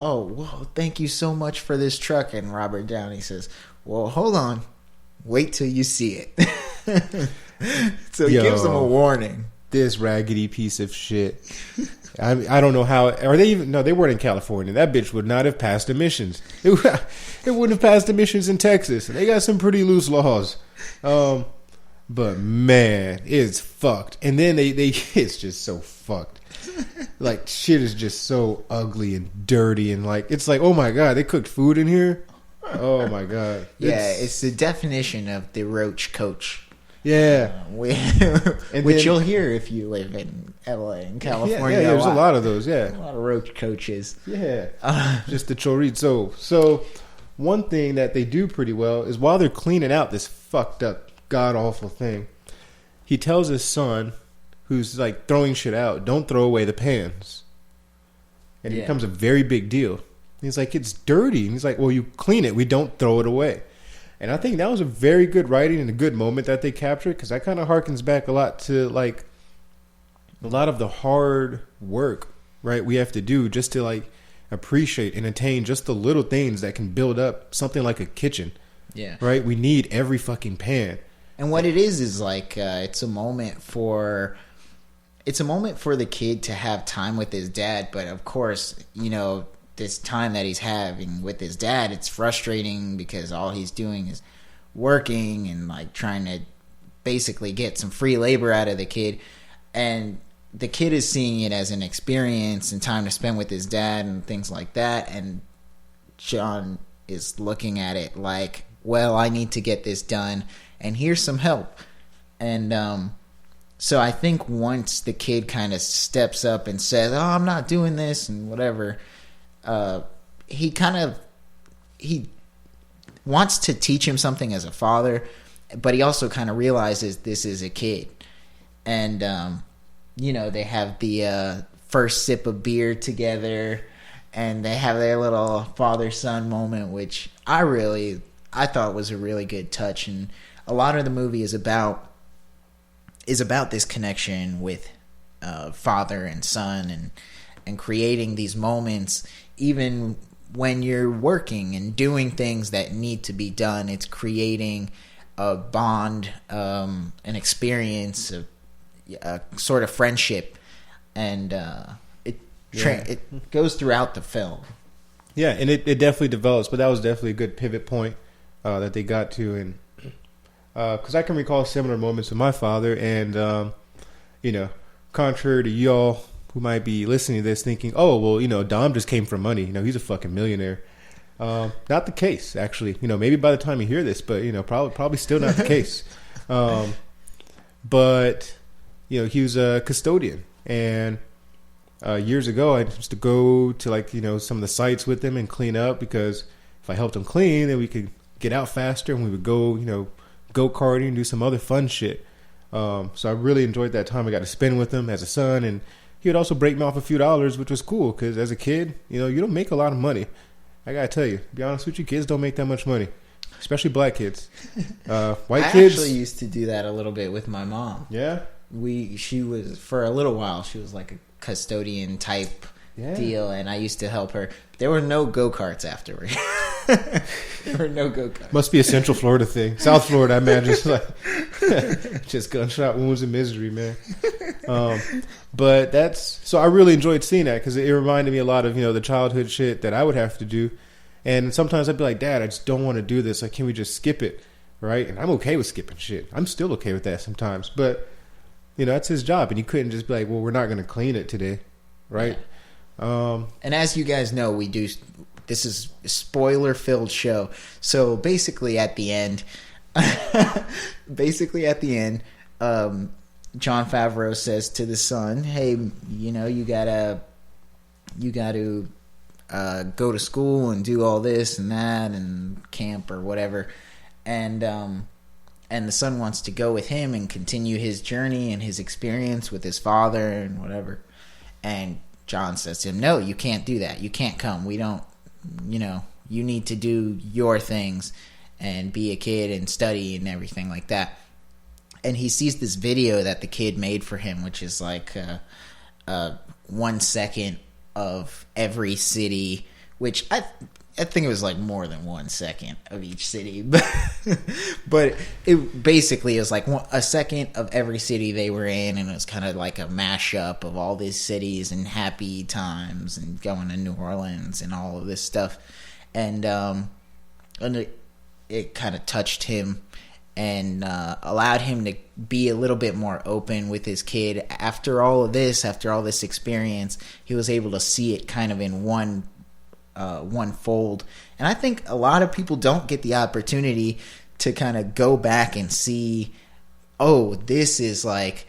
oh, well, thank you so much for this truck. And Robert Downey says, well, hold on. Wait till you see it. So he gives them a warning. This raggedy piece of shit. I don't know how. Are they even? No, they weren't in California. That bitch would not have passed emissions. It wouldn't have passed emissions in Texas. They got some pretty loose laws. But man, it's fucked. And then they it's just so fucked. Like shit is just so ugly and dirty and like it's like, oh my god, they cooked food in here. Oh my god. Yeah, it's the definition of the roach coach. Yeah, which you'll hear if you live in LA and California. Yeah, there's a lot of those. Yeah, a lot of roach coaches. Yeah, just the chorizo. So one thing that they do pretty well is while they're cleaning out this fucked up, god awful thing, he tells his son, who's like throwing shit out, don't throw away the pans, and it becomes a very big deal. He's like, it's dirty, and he's like, well, you clean it. We don't throw it away. And I think that was a very good writing and a good moment that they captured because that kind of harkens back a lot to like a lot of the hard work, right, we have to do just to like appreciate and attain just the little things that can build up something like a kitchen. Yeah. Right? We need every fucking pan. And what it is like it's a moment for the kid to have time with his dad, but of course, you know, this time that he's having with his dad, it's frustrating because all he's doing is working and like trying to basically get some free labor out of the kid, and the kid is seeing it as an experience and time to spend with his dad and things like that, and John is looking at it like, well, I need to get this done and here's some help. And so I think once the kid kind of steps up and says, oh, I'm not doing this and whatever, he wants to teach him something as a father, but he also kind of realizes this is a kid. And, you know, they have the first sip of beer together, and they have their little father-son moment, which I thought was a really good touch. And a lot of the movie is about this connection with father and son, and creating these moments even when you're working and doing things that need to be done. It's creating a bond, an experience, a sort of friendship, and it goes throughout the film. Yeah, and it definitely develops, but that was definitely a good pivot point that they got to. And because I can recall similar moments with my father, and you know, contrary to y'all who might be listening to this thinking, oh, well, you know, Dom just came from money. You know, he's a fucking millionaire. Not the case, actually. You know, maybe by the time you hear this, but, you know, probably still not the case. But, you know, he was a custodian. And years ago, I used to go to, like, you know, some of the sites with him and clean up, because if I helped him clean, then we could get out faster and we would go, you know, go-karting and do some other fun shit. So I really enjoyed that time I got to spend with him as a son, and he would also break me off a few dollars, which was cool, because as a kid, you know, you don't make a lot of money. I gotta tell you, to be honest with you, kids don't make that much money, especially black kids. White kids. I actually used to do that a little bit with my mom. Yeah? She was, for a little while, she was like a custodian type deal, and I used to help her. There were no go-karts afterward. There were no go-karts. Must be a Central Florida thing. South Florida, I imagine, it's like just gunshot wounds and misery, man. But so I really enjoyed seeing that, because it reminded me a lot of, you know, the childhood shit that I would have to do. And sometimes I'd be like, Dad, I just don't want to do this. Like, can we just skip it? Right? And I'm okay with skipping shit. I'm still okay with that sometimes. But, you know, that's his job. And you couldn't just be like, well, we're not going to clean it today. Right? Yeah. And as you guys know, this is a spoiler-filled show. So basically at the end, Jon Favreau says to the son, hey, you know, you gotta go to school and do all this and that and camp or whatever. And the son wants to go with him and continue his journey and his experience with his father and whatever. And John says to him, no, you can't do that. You can't come. We don't, you know, you need to do your things and be a kid and study and everything like that. And he sees this video that the kid made for him, which is like 1 second of every city which I think it was like more than 1 second of each city, but it basically is like a second of every city they were in, and it was kind of like a mashup of all these cities and happy times and going to New Orleans and all of this stuff, and it kind of touched him and allowed him to be a little bit more open with his kid. After all this experience, he was able to see it kind of in one fold. And I think a lot of people don't get the opportunity to kind of go back and see, oh, this is like,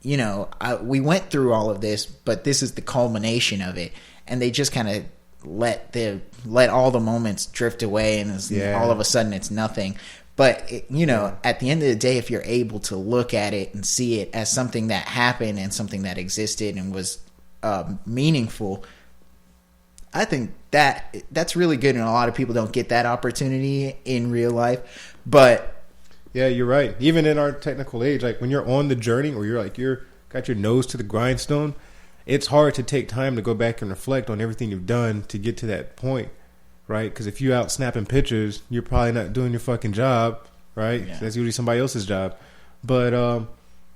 you know, we went through all of this, but this is the culmination of it. And they just kind of let all the moments drift away, and all of a sudden it's nothing. But, at the end of the day, if you're able to look at it and see it as something that happened and something that existed and was meaningful, I think that's really good. And a lot of people don't get that opportunity in real life. But yeah, you're right. Even in our technical age, like when you're on the journey or you're got your nose to the grindstone, it's hard to take time to go back and reflect on everything you've done to get to that point. Right, because if you're out snapping pictures, you're probably not doing your fucking job, right? Yeah. That's usually somebody else's job. But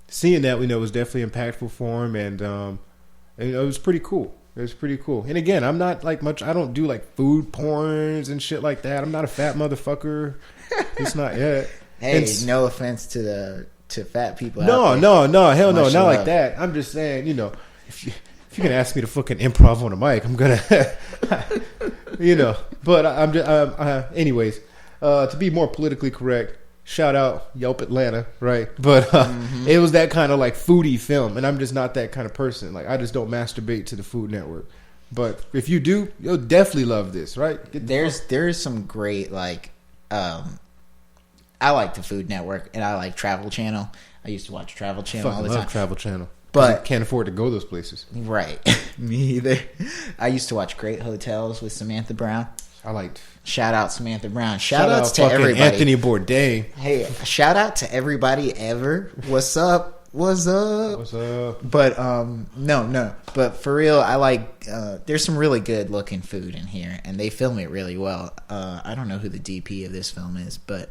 seeing that, we know, was definitely impactful for him, and it was pretty cool. It was pretty cool. And again, I'm not like much. I don't do like food porns and shit like that. I'm not a fat motherfucker. It's not yet. Hey, no offense to fat people. No, hell no, not like that. I'm just saying, if you can ask me to fucking improv on a mic, I'm gonna, But I'm just, anyways, to be more politically correct, shout out Yelp Atlanta, right? But it was that kind of like foodie film, and I'm just not that kind of person. Like, I just don't masturbate to the Food Network. But if you do, you'll definitely love this, right? There's some great like, I like the Food Network, and I like Travel Channel. I used to watch Travel Channel all the time. Travel Channel. But can't afford to go those places. Right. Me either. I used to watch Great Hotels with Samantha Brown. Shout out Samantha Brown. Shout outs to everybody. Anthony Bourdain. Hey, shout out to everybody ever. What's up? What's up? What's up? But no. But for real, I like. There's some really good looking food in here, and they film it really well. I don't know who the DP of this film is, but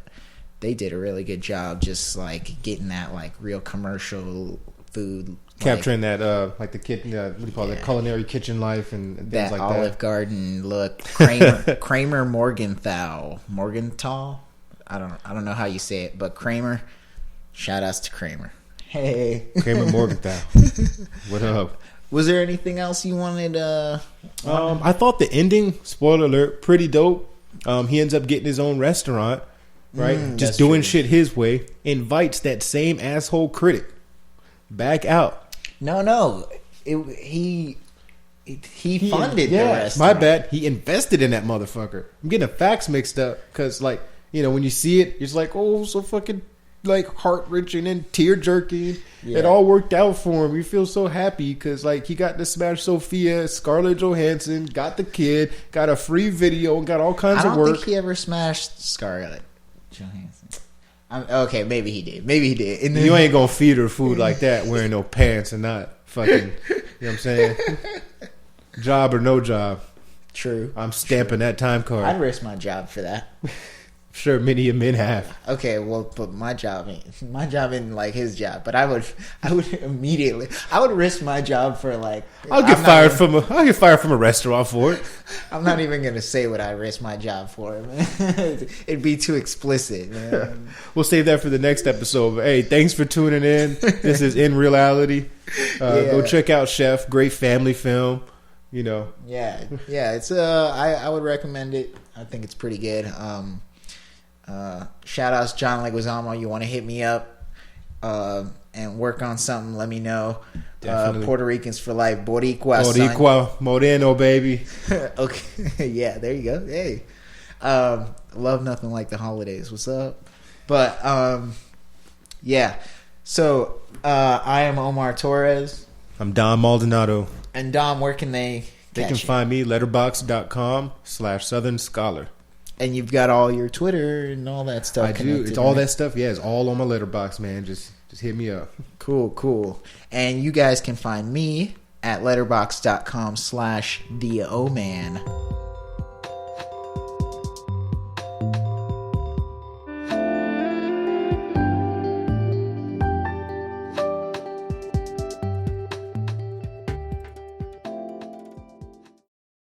they did a really good job, just like getting that like real commercial food. Capturing that, like the kitchen, what do you call it, culinary kitchen life and things that like Olive Garden look. Kramer Morgenthau. I don't know how you say it, but Kramer. Shout outs to Kramer. Hey, Kramer Morgenthau. What up? Was there anything else you wanted? I thought the ending, spoiler alert, pretty dope. He ends up getting his own restaurant, right? Just doing shit his way. Invites that same asshole critic back out. No. He funded the rest. My bad. He invested in that motherfucker. I'm getting the facts mixed up because, like, when you see it, it's like, oh, so fucking like heart wrenching and tear jerking. Yeah. It all worked out for him. You feel so happy because, like, he got to smash Sophia, Scarlett Johansson, got the kid, got a free video, and got all kinds of work. I don't think he ever smashed Scarlett Johansson. Okay, maybe he did. And then, you ain't gonna feed her food like that wearing no pants and not fucking, you know what I'm saying? Job or no job. True. I'm stamping that time card. I'd risk my job for that. Sure, many of men have. Okay, well, but my job isn't like his job. But I would immediately. I would risk my job for like. I'll get fired from a restaurant for it. I'm not even gonna say what I risk my job for. It'd be too explicit, man. We'll save that for the next episode. But hey, thanks for tuning in. This is In Reality. Go check out Chef. Great family film. Yeah. It's I would recommend it. I think it's pretty good. Shout outs John Leguizamo. You want to hit me up and work on something, let me know. Puerto Ricans for life. Boricua Moreno, baby. Okay. Yeah, there you go. Hey, love nothing like the holidays. What's up? But yeah, so I am Omar Torres. I'm Dom Maldonado. And Dom, where can they can find me? Letterboxd.com/Southern Scholar. And you've got all your Twitter and all that stuff. I do. It's all that stuff. Yeah, it's all on my Letterboxd, man. Just hit me up. Cool. And you guys can find me at letterboxd.com/theoman.